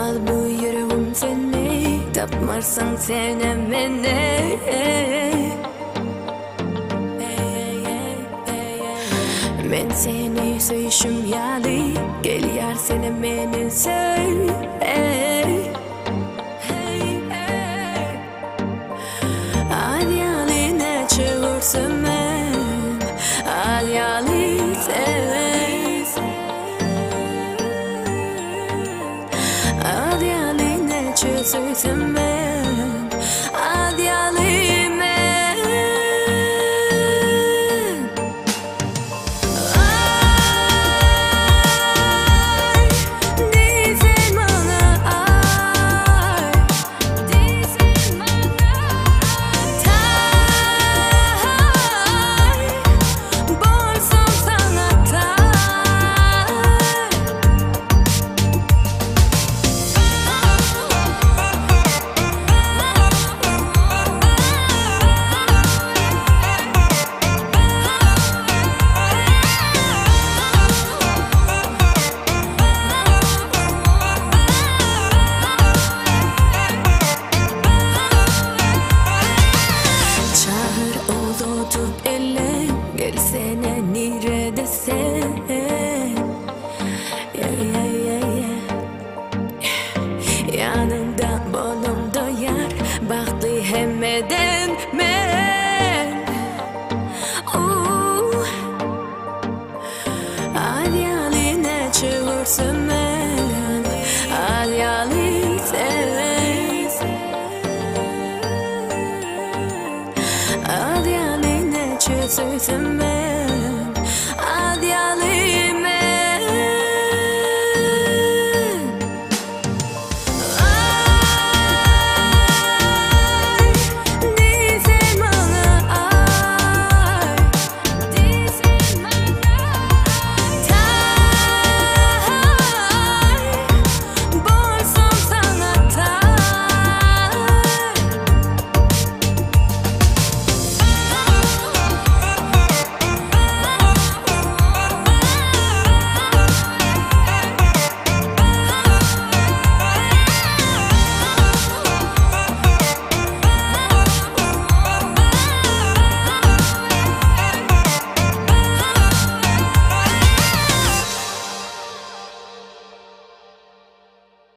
Tapmal bu yüreğim seni, tapmarsan sevnemeni. Men seni söyüşüm yali, gel yar seni beni söy. Al yali ne çığırsın ben, al yali al yali ne çığırsın ben, al yali men. Gelsene nire